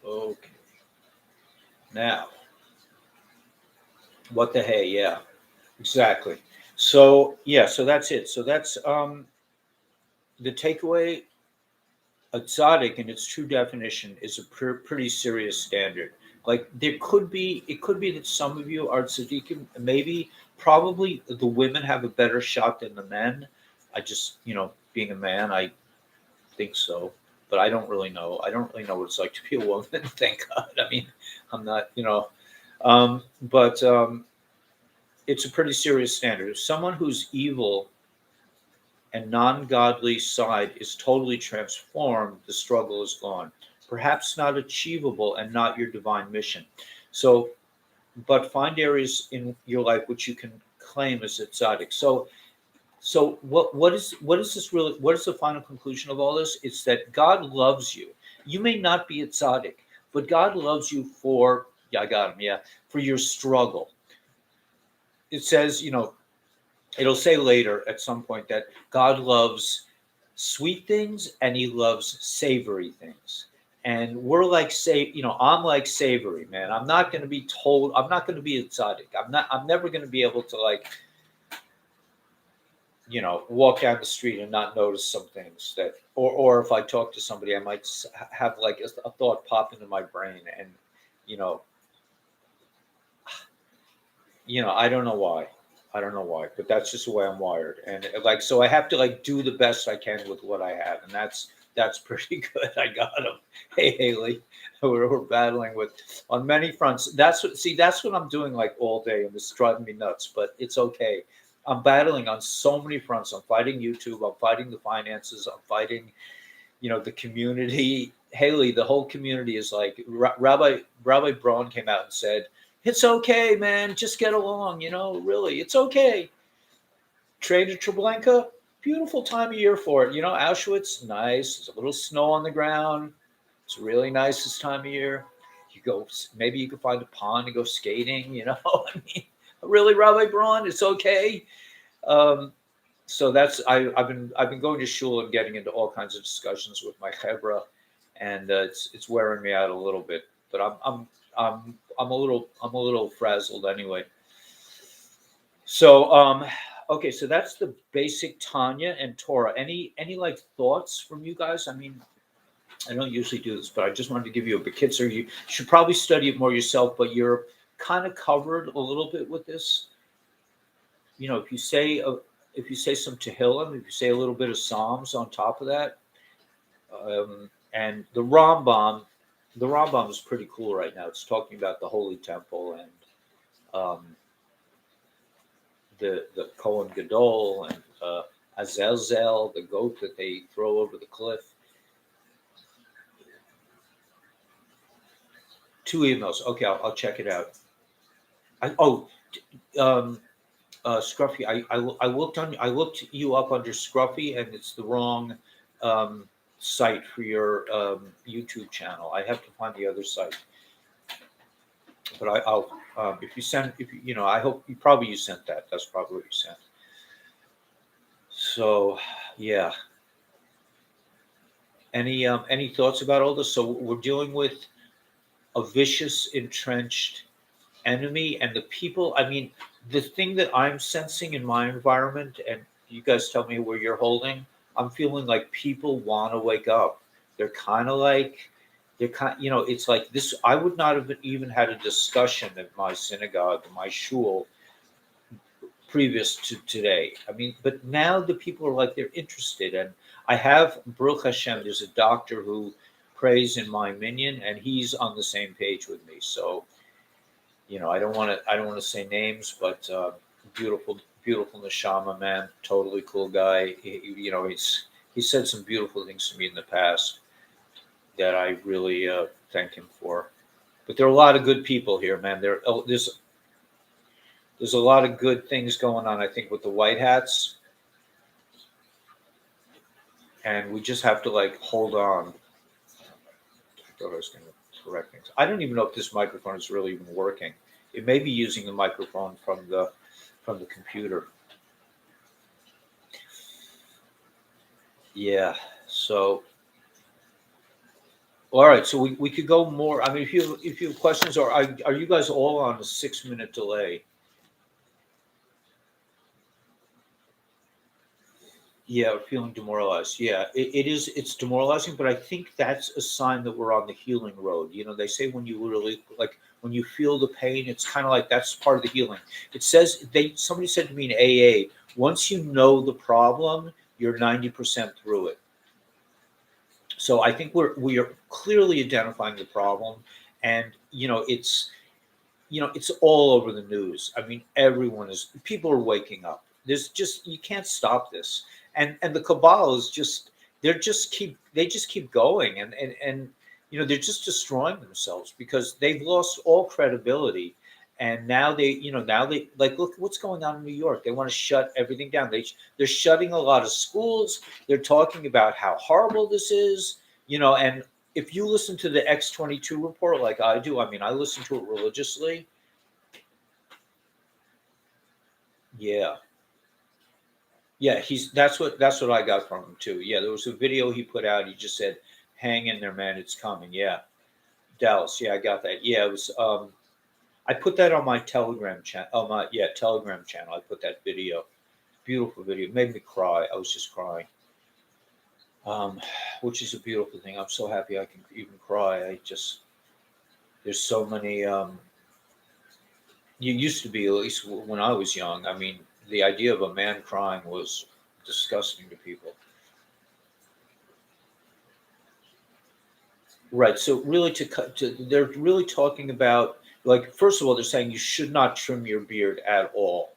S1: Okay. Now, what the hey? Yeah, exactly. So yeah, so that's it. So that's the takeaway. A tzaddik, in its true definition, is a pretty serious standard. Like it could be that some of you are tzaddikim. Maybe, probably, the women have a better shot than the men. I just, being a man, I think so, but I don't really know. I don't really know what it's like to be a woman. Thank God. I mean, I'm not, but it's a pretty serious standard. If someone who's evil and non-godly side is totally transformed, the struggle is gone. Perhaps not achievable and not your divine mission. So, but find areas in your life which you can claim as a tzaddik. So what is this really? What is the final conclusion of all this? It's that God loves you. You may not be a tzaddik, but God loves you for, yeah, I got him, yeah, for your struggle. It says, it'll say later at some point that God loves sweet things and he loves savory things. And we're like, I'm like savory, man. I'm not going to be told, I'm not going to be a tzaddik. I'm never going to be able to, like, walk down the street and not notice some things or if I talk to somebody, I might have like a thought pop into my brain and, you know, I don't know why. I don't know why, but that's just the way I'm wired. And like, so I have to like do the best I can with what I have. And That's pretty good. I got him. Hey, Haley, we're battling with on many fronts. That's what I'm doing like all day, and it's driving me nuts. But it's okay. I'm battling on so many fronts. I'm fighting YouTube. I'm fighting the finances. I'm fighting, the community. Haley, the whole community is like Rabbi Braun came out and said, "It's okay, man. Just get along. Really, it's okay." Trader Treblinka, beautiful time of year for it. Auschwitz, nice. There's a little snow on the ground. It's really nice this time of year. Maybe you can find a pond and go skating. I mean, really, Rabbi Braun, it's okay. So I've been going to shul and getting into all kinds of discussions with my chevra, and it's wearing me out a little bit. But I'm a little frazzled anyway. So okay, so that's the basic Tanya and Torah. Any like thoughts from you guys? I mean, I don't usually do this, but I just wanted to give you a bekitzer. You should probably study it more yourself, but you're kind of covered a little bit with this. If you say some Tehillim, if you say a little bit of Psalms on top of that, and the Rambam is pretty cool right now. It's talking about the Holy Temple and the Kohen Gadol and Azazel, the goat that they throw over the cliff. 2 emails. Okay, I'll check it out. Scruffy. I looked you up under Scruffy, and it's the wrong site for your YouTube channel. I have to find the other site. But I'll I hope you sent that. That's probably what you sent. So yeah. Any thoughts about all this? So we're dealing with a vicious, entrenched enemy, and the people. I mean, the thing that I'm sensing in my environment, and you guys tell me where you're holding. I'm feeling like people want to wake up. They're kind of like. It's like this. I would not have even had a discussion at my synagogue, my shul, previous to today. I mean, but now the people are like, they're interested. And I have, Baruch Hashem, there's a doctor who prays in my minyan, and he's on the same page with me. So, I don't want to say names, but beautiful neshama, man, totally cool guy. He said some beautiful things to me in the past that I really thank him for. But there are a lot of good people here, man. There's a lot of good things going on, I think, with the white hats. And we just have to like hold on. I thought I was going to correct things. I don't even know if this microphone is really even working. It may be using the microphone from the computer. Yeah. So all right, so we could go more. I mean, if you have questions, or are you guys all on a 6-minute delay? Yeah, feeling demoralized. Yeah, it is. It's demoralizing, but I think that's a sign that we're on the healing road. They say when you really when you feel the pain, it's kind of like that's part of the healing. It says somebody said to me in AA, once you know the problem, you're 90% through it. So I think we are clearly identifying the problem, and it's all over the news. I mean, people are waking up. You can't stop this, and the Kabbalah is they just keep going, and they're just destroying themselves because they've lost all credibility. And now they like, look what's going on in New York. They want to shut everything down. They're shutting a lot of schools. They're talking about how horrible this is, and if you listen to the X-22 report like I do, I mean, I listen to it religiously. Yeah. Yeah, that's what I got from him too. Yeah, there was a video he put out. He just said, "Hang in there, man. It's coming." Yeah. Dallas. Yeah, I got that. Yeah, it was I put that on my Telegram channel. Telegram channel. I put that video. Beautiful video. It made me cry. I was just crying. Which is a beautiful thing. I'm so happy I can even cry. There's so many you used to be, at least when I was young. I mean, the idea of a man crying was disgusting to people. Right. So really, they're really talking about, like, first of all, they're saying you should not trim your beard at all.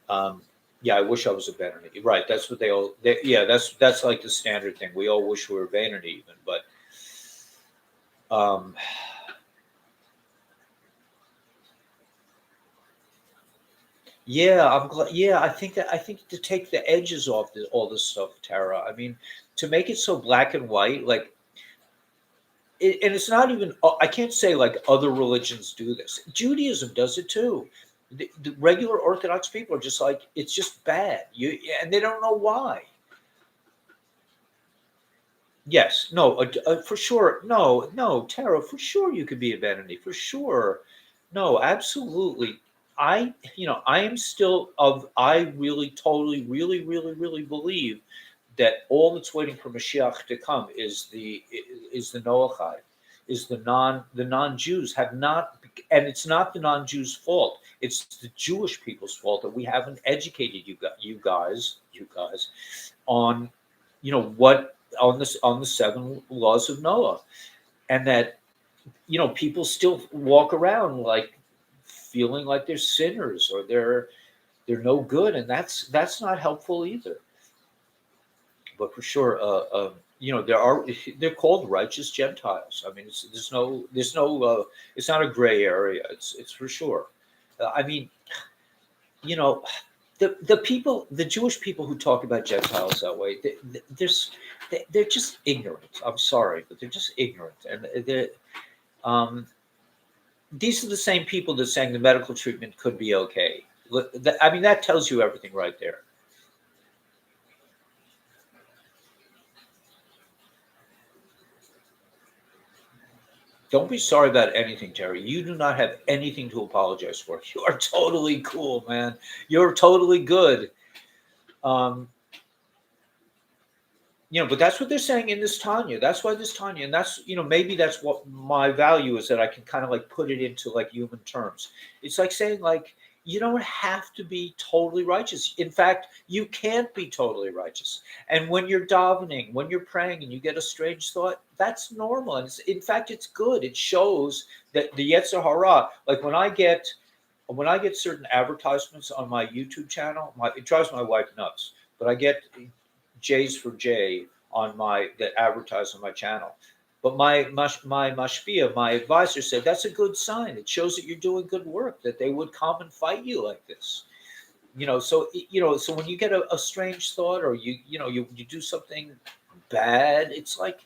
S1: Um, yeah, I wish I was a vanity. Right. That's what yeah, that's like the standard thing. We all wish we were vanity even, but um, yeah, I'm glad. Yeah, I think to take the edges off all this stuff, Tara. I mean, to make it so black and white, like, and it's not even. I can't say like other religions do this. Judaism does it too. The regular Orthodox people are just like, it's just bad. And they don't know why. Yes, no, for sure. No, no, Tara, for sure you could be a vanity, for sure. No, absolutely. I am still of, I really, totally, really, really, really believe that all that's waiting for Mashiach to come is the Noachide, is the non-Jews have not, and it's not the non-Jews' fault. It's the Jewish people's fault that we haven't educated you guys on, what, on the seven laws of Noah, and that, people still walk around like feeling like they're sinners, or they're no good, and that's not helpful either. But for sure, they're called righteous Gentiles. I mean, there's no it's not a gray area. It's for sure. I mean, you know, the Jewish people who talk about Gentiles that way, they're just ignorant. I'm sorry, but they're just ignorant, and um, these are the same people that saying the medical treatment could be okay. I mean, that tells you everything right there. Don't be sorry about anything, Terry. You do not have anything to apologize for. You are totally cool, man. You're totally good. Um, but that's what they're saying in this Tanya. That's why this Tanya, and that's, maybe that's what my value is, that I can kind of like put it into like human terms. It's like saying, like, you don't have to be totally righteous. In fact, you can't be totally righteous. And when you're davening, when you're praying, and you get a strange thought, that's normal. And in fact, it's good. It shows that the Yetzer Hara, like when I get certain advertisements on my YouTube channel, it drives my wife nuts. But I get J's for J on my that advertise on my channel. But my mashpia, my advisor, said that's a good sign. It shows that you're doing good work. That they would come and fight you like this. So when you get a strange thought, or you do something bad, it's like,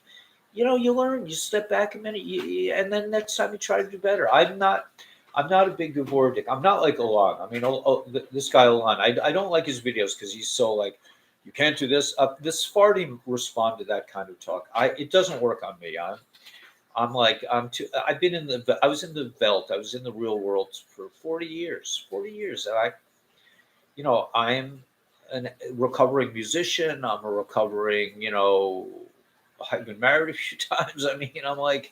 S1: you learn. You step back a minute, and then next time you try to do better. I'm not a big Dvorak. I'm not like Alon. I mean, this guy Alon, I don't like his videos because he's so like, you can't do this. This Sfardim respond to that kind of talk. It doesn't work on me. I'm like, I'm too. I was in the Welt. I was in the real world for 40 years. 40 years. And I'm a recovering musician. I'm a recovering. I've been married a few times. I mean, I'm like,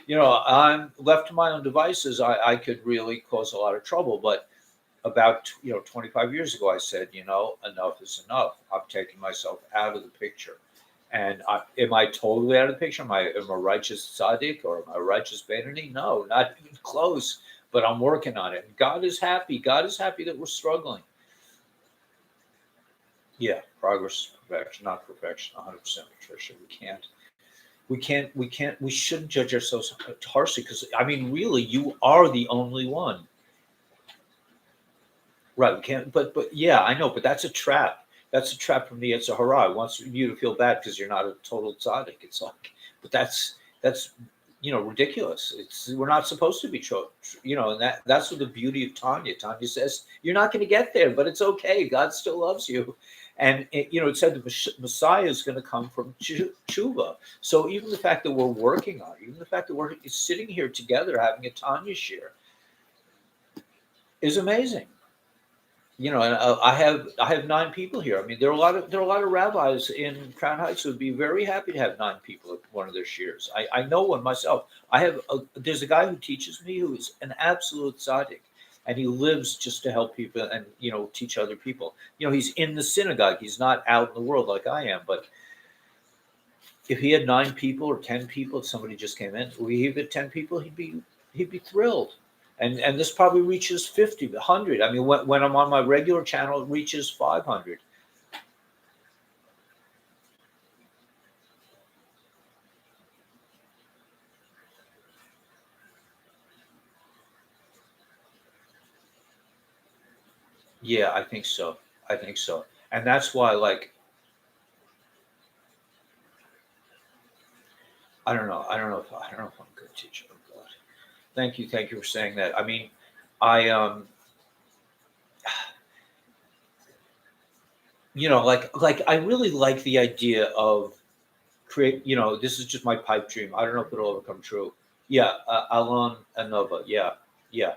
S1: I'm left to my own devices. I could really cause a lot of trouble. But about 25 years ago, I said, enough is enough. I'm taking myself out of the picture. And am I totally out of the picture? Am I a righteous tzaddik, or am I a righteous Benoni? No, not even close. But I'm working on it. And God is happy. God is happy that we're struggling. Yeah, progress is perfection, not perfection. 100%, Patricia. We shouldn't judge ourselves harshly, because I mean, really, you are the only one. Right, we can't. But yeah, I know. But that's a trap. That's a trap from the Yetzer Hara. It wants you to feel bad because you're not a total tzaddik. It's like, but that's ridiculous. We're not supposed to be and that's what the beauty of Tanya. Tanya says you're not going to get there, but it's okay. God still loves you, and it said the Messiah is going to come from tshuva. So even the fact that we're working on it, even the fact that we're sitting here together having a Tanya share, is amazing. And I have 9 people here. I mean, there are a lot of rabbis in Crown Heights who would be very happy to have 9 people at one of their shiurs. I know one myself. There's a guy who teaches me who is an absolute tzaddik, and he lives just to help people and teach other people. He's in the synagogue. He's not out in the world like I am. But if he had 9 people or 10 people, if somebody just came in, we had 10 people, he'd be thrilled. And this probably reaches 50, 100. I mean, when I'm on my regular channel, it reaches 500. Yeah, I think so. I think so. And that's why, like, I don't know if I'm a good teacher. Oh God. Thank you for saying that. I mean, I like I really like the idea of create. This is just my pipe dream. I don't know if it'll ever come true. Yeah, Alon Anova. Yeah, yeah.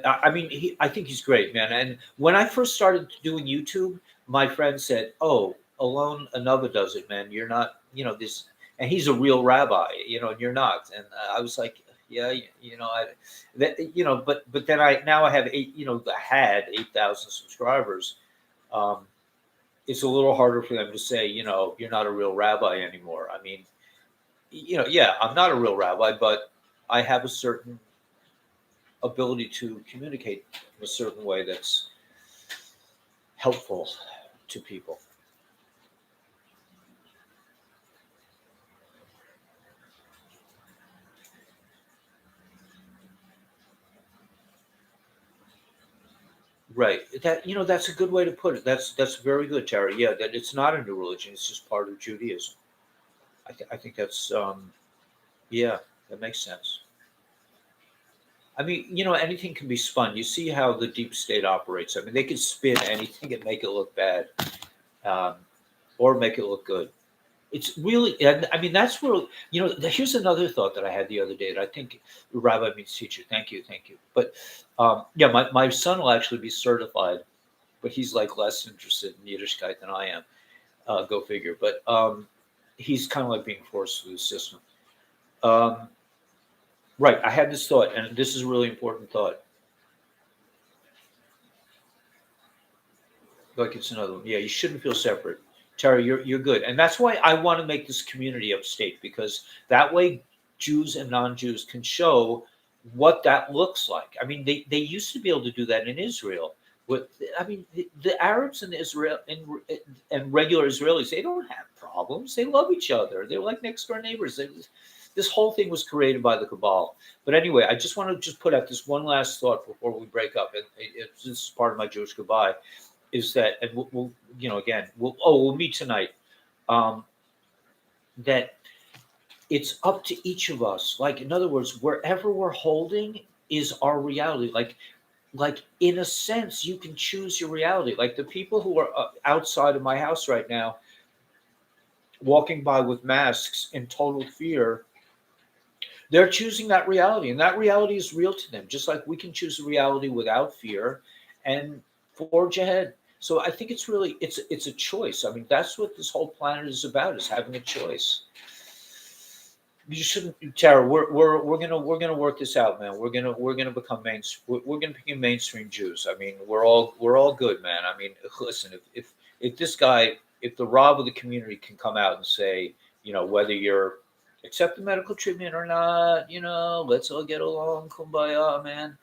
S1: I mean, I think he's great, man. And when I first started doing YouTube, my friend said, "Oh, Alon Anova does it, man. You're not, this." And he's a real rabbi, and you're not. And I was like, "Yeah, but then I have I had 8,000 subscribers. Um, it's a little harder for them to say, you're not a real rabbi anymore. I mean, yeah, I'm not a real rabbi, but I have a certain ability to communicate in a certain way that's helpful to people. Right. That's a good way to put it. That's very good, Terry. Yeah, that it's not a new religion. It's just part of Judaism. I think that's yeah, that makes sense. I mean, anything can be spun. You see how the deep state operates. I mean, they can spin anything and make it look bad, um, or make it look good. It's really, and I mean, that's where, here's another thought that I had the other day that I think rabbi means teacher. Thank you. Thank you. But yeah, my son will actually be certified, but he's like less interested in Yiddishkeit than I am. Go figure. But he's kind of like being forced through the system. Um, right. I had this thought, and this is a really important thought. Like it's another one. Yeah, you shouldn't feel separate. Terry, you're good. And that's why I want to make this community upstate, because that way Jews and non-Jews can show what that looks like. I mean, they used to be able to do that in Israel. With I mean, the Arabs in Israel and regular Israelis, they don't have problems. They love each other. They're like next door neighbors. This whole thing was created by the Kabbalah. But anyway, I just want to just put out this one last thought before we break up. And this is part of my Jewish goodbye, is that, and we'll again, we'll meet tonight. Um, that it's up to each of us. Like, in other words, wherever we're holding is our reality. Like in a sense, you can choose your reality. Like the people who are outside of my house right now, walking by with masks in total fear, they're choosing that reality, and that reality is real to them. Just like we can choose a reality without fear and forge ahead. So I think it's really it's a choice. I mean, that's what this whole planet is about: is having a choice. You shouldn't, Tara. We're gonna work this out, man. We're gonna become we're gonna become mainstream Jews. I mean, we're all good, man. I mean, listen, if this guy, if the Rob of the community can come out and say, whether you're accept the medical treatment or not, let's all get along, kumbaya, man.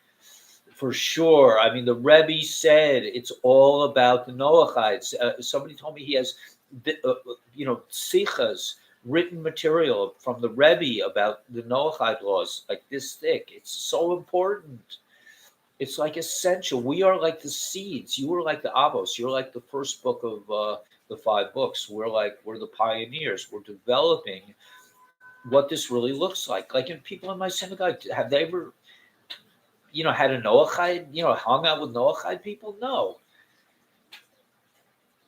S1: For sure. I mean, the Rebbe said it's all about the Noachites. Somebody told me he has, sichas, written material from the Rebbe about the Noachide laws, like this thick. It's so important. It's like essential. We are like the seeds. You are like the Avos. You're like the first book of the 5 books. We're the pioneers. We're developing what this really looks like. Like in people in my synagogue, have they ever had a Noachide, hung out with Noachide people? No.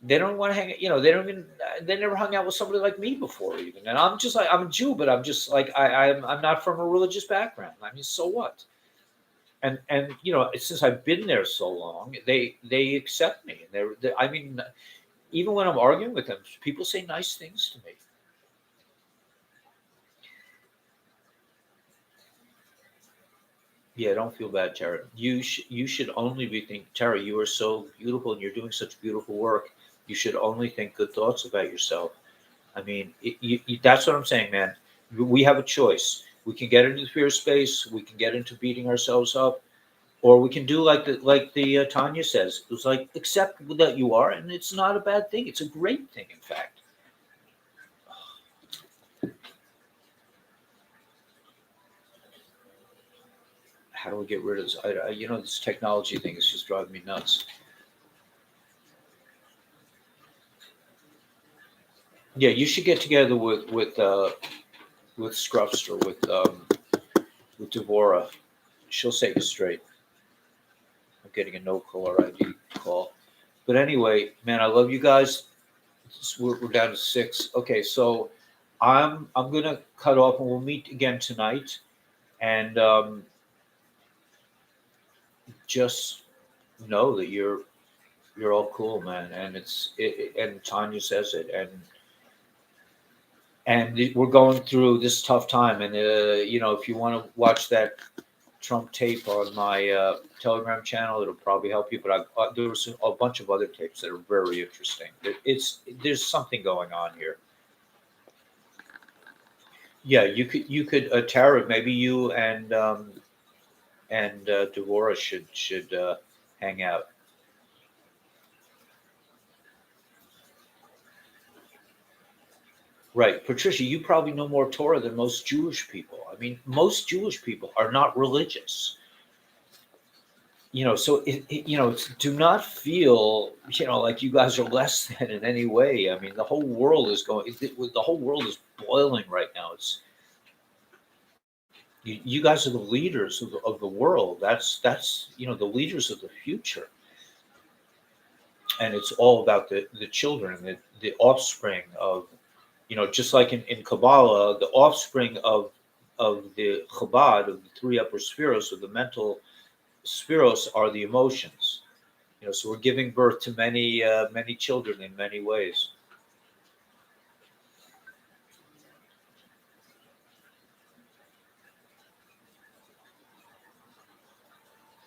S1: They don't want to hang. They don't even. They never hung out with somebody like me before, even. And I'm just like, I'm a Jew, but I'm just like I'm not from a religious background. I mean, so what? And since I've been there so long, they accept me. And I mean, even when I'm arguing with them, people say nice things to me. Yeah, don't feel bad, Tara. You should only be thinking, Tara, you are so beautiful and you're doing such beautiful work. You should only think good thoughts about yourself. I mean, that's what I'm saying, man. We have a choice. We can get into the fear space. We can get into beating ourselves up, or we can do like the Tanya says. It's like accept that you are, and it's not a bad thing. It's a great thing, in fact. How do we get rid of this? This technology thing is just driving me nuts. Yeah, you should get together with Scruffster, with Devorah. She'll set you straight. I'm getting a no caller ID call. But anyway, man, I love you guys. We're down to 6. Okay, so I'm gonna cut off, and we'll meet again tonight. And just know that you're all cool, man. And and Tanya says it, and we're going through this tough time. And if you want to watch that Trump tape on my Telegram channel, it'll probably help you. But there was a bunch of other tapes that are very interesting. There's something going on here. Yeah, you could Tara, maybe you and Devorah should hang out. Right, Patricia, you probably know more Torah than most Jewish people. I mean, most Jewish people are not religious. So do not feel like you guys are less than in any way. I mean, the whole world is the whole world is boiling right now. You guys are the leaders of the world. That's the leaders of the future, and it's all about the children, the offspring of, just like in Kabbalah, the offspring of the Chabad, of the 3 upper spheros, of the mental spheros, are the emotions. So we're giving birth to many children in many ways.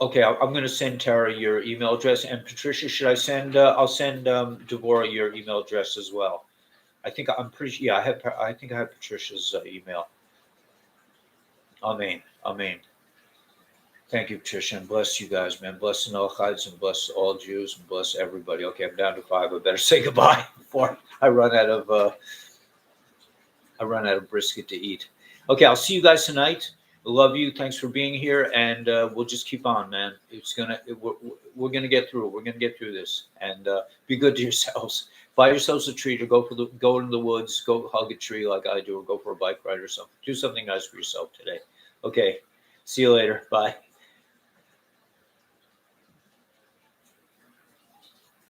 S1: Okay, I'm going to send Tara your email address, and Patricia, should I send? I'll send Devorah your email address as well. I'm pretty. Yeah, I think I have Patricia's email. Amen. Amen. Thank you, Patricia, and bless you guys, man. Bless the Noachites, and bless all Jews, and bless everybody. Okay, I'm down to 5. I better say goodbye before I run out of brisket to eat. Okay, I'll see you guys tonight. I love you. Thanks for being here, and we'll just keep on, man. We're gonna get through it. We're gonna get through this, and be good to yourselves. Buy yourselves a treat, or go into the woods, go hug a tree like I do, or go for a bike ride or something. Do something nice for yourself today. Okay, see you later. Bye.